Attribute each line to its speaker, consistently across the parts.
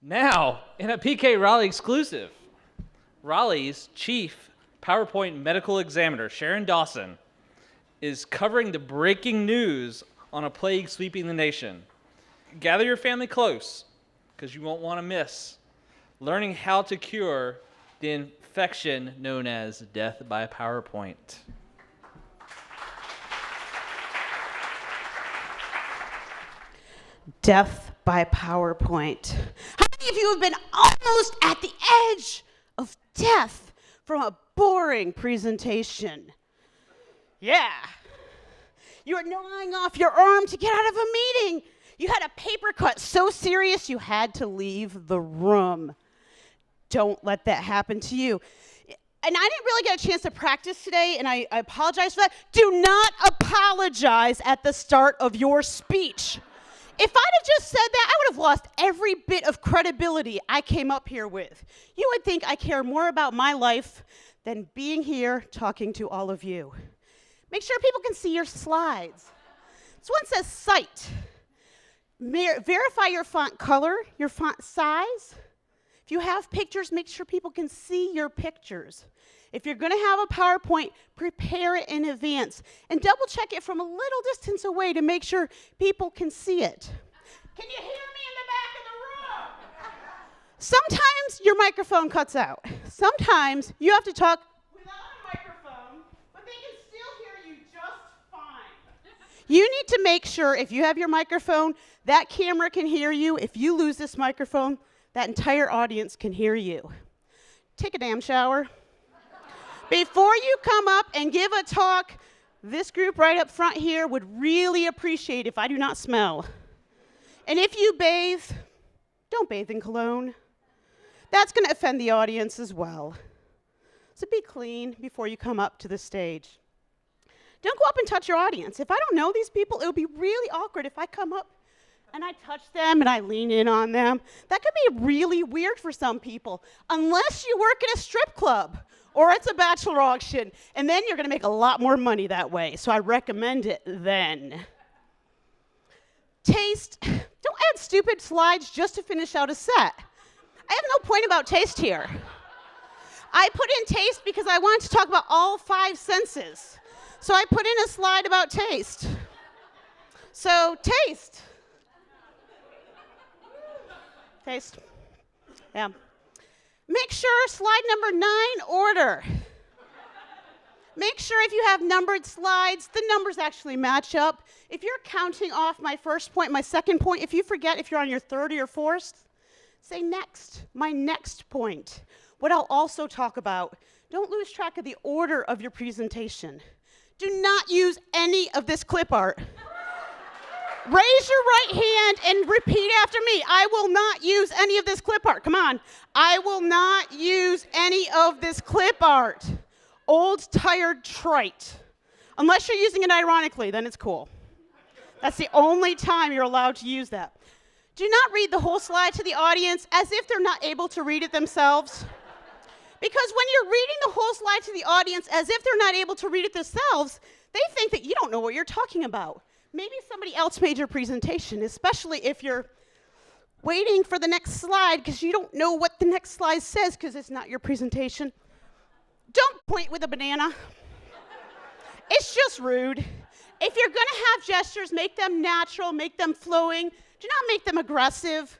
Speaker 1: Now, in a PK Raleigh exclusive, Raleigh's chief PowerPoint medical examiner, Sharon Dawson, is covering the breaking news on a plague sweeping the nation. Gather your family close, because you won't want to miss learning how to cure the infection known as death by PowerPoint.
Speaker 2: Death by PowerPoint. How many of you have been almost at the edge of death from a boring presentation? Yeah. You were gnawing off your arm to get out of a meeting. You had a paper cut so serious you had to leave the room. Don't let that happen to you. And I didn't really get a chance to practice today, and I apologize for that. Do not apologize at the start of your speech. If I'd have just said that, I would have lost every bit of credibility I came up here with. You would think I care more about my life than being here talking to all of you. Make sure people can see your slides. This one says cite. Verify your font color, your font size. If you have pictures, make sure people can see your pictures. If you're going to have a PowerPoint, prepare it in advance and double check it from a little distance away to make sure people can see it. Can you hear me in the back of the room? Sometimes your microphone cuts out. Sometimes you have to talk without a microphone, but they can still hear you just fine. You need to make sure if you have your microphone, that camera can hear you. If you lose this microphone, that entire audience can hear you. Take a damn shower. Before you come up and give a talk, this group right up front here would really appreciate if I do not smell. And if you bathe, don't bathe in cologne. That's going to offend the audience as well. So be clean before you come up to the stage. Don't go up and touch your audience. If I don't know these people, it would be really awkward if I come up and I touch them and I lean in on them. That could be really weird for some people, unless you work at a strip club or it's a bachelor auction, and then you're going to make a lot more money that way. So I recommend it then. Taste. Don't add stupid slides just to finish out a set. I have no point about taste here. I put in taste because I wanted to talk about all 5 senses. So I put in a slide about taste. So taste. Taste. Yeah. Make sure slide number 9, order. Make sure if you have numbered slides, the numbers actually match up. If you're counting off my first point, my second point, if you forget if you're on your third or your fourth, say next, my next point. What I'll also talk about, don't lose track of the order of your presentation. Do not use any of this clip art. Raise your right hand and repeat after me. I will not use any of this clip art. Come on. I will not use any of this clip art. Old, tired, trite. Unless you're using it ironically, then it's cool. That's the only time you're allowed to use that. Do not read the whole slide to the audience as if they're not able to read it themselves. Because when you're reading the whole slide to the audience as if they're not able to read it themselves, they think that you don't know what you're talking about. Maybe somebody else made your presentation, especially if you're waiting for the next slide because you don't know what the next slide says because it's not your presentation. Don't point with a banana. It's just rude. If you're going to have gestures, make them natural, make them flowing. Do not make them aggressive.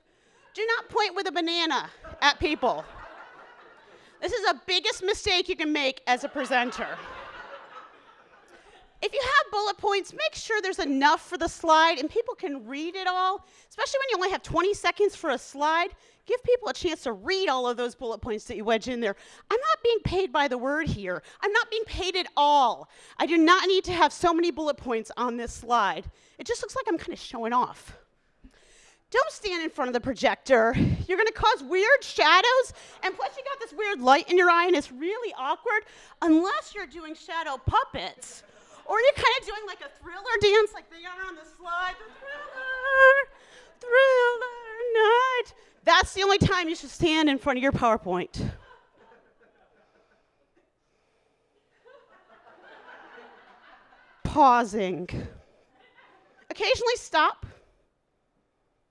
Speaker 2: Do not point with a banana at people. This is the biggest mistake you can make as a presenter. If you have bullet points, make sure there's enough for the slide and people can read it all, especially when you only have 20 seconds for a slide. Give people a chance to read all of those bullet points that you wedge in there. I'm not being paid by the word here. I'm not being paid at all. I do not need to have so many bullet points on this slide. It just looks like I'm kind of showing off. Don't stand in front of the projector. You're going to cause weird shadows, and plus you got this weird light in your eye, and it's really awkward unless you're doing shadow puppets. Or you're kind of doing like a thriller dance like they are on the slide. The thriller night. That's the only time you should stand in front of your PowerPoint. Pausing. Occasionally stop,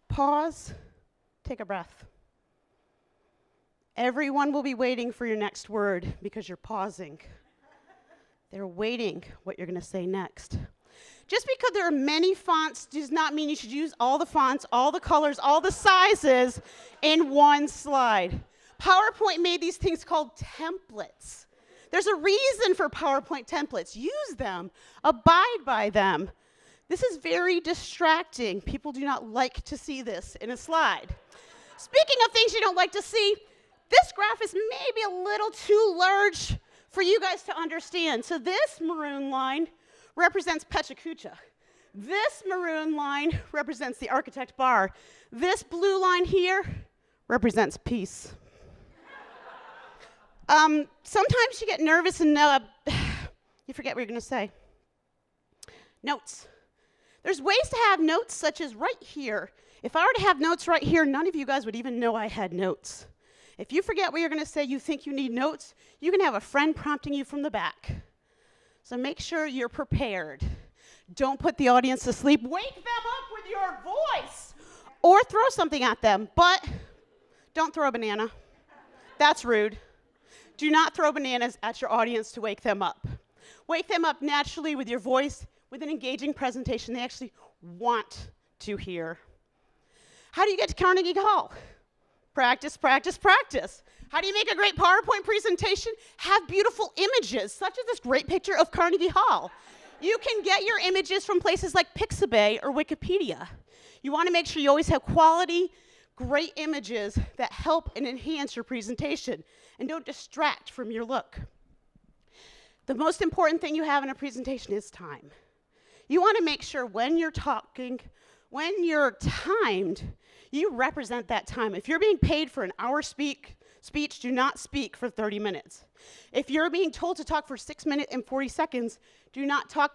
Speaker 2: pause, take a breath. Everyone will be waiting for your next word because you're pausing. They're waiting what you're going to say next. Just because there are many fonts does not mean you should use all the fonts, all the colors, all the sizes in one slide. PowerPoint made these things called templates. There's a reason for PowerPoint templates. Use them. Abide by them. This is very distracting. People do not like to see this in a slide. Speaking of things you don't like to see, this graph is maybe a little too large for you guys to understand. So this maroon line represents Pechacucha. This maroon line represents the Architect Bar. This blue line here represents peace. Sometimes you get nervous and you forget what you're going to say. Notes. There's ways to have notes such as right here. If I were to have notes right here, none of you guys would even know I had notes. If you forget what you're going to say, you think you need notes, you can have a friend prompting you from the back. So make sure you're prepared. Don't put the audience to sleep. Wake them up with your voice. Or throw something at them, but don't throw a banana. That's rude. Do not throw bananas at your audience to wake them up. Wake them up naturally with your voice, with an engaging presentation they actually want to hear. How do you get to Carnegie Hall? Practice, practice, practice. How do you make a great PowerPoint presentation? Have beautiful images, such as this great picture of Carnegie Hall. You can get your images from places like Pixabay or Wikipedia. You want to make sure you always have quality, great images that help and enhance your presentation and don't distract from your look. The most important thing you have in a presentation is time. You want to make sure when you're talking, when you're timed, you represent that time. If you're being paid for an hour speech, do not speak for 30 minutes. If you're being told to talk for 6 minutes and 40 seconds, do not talk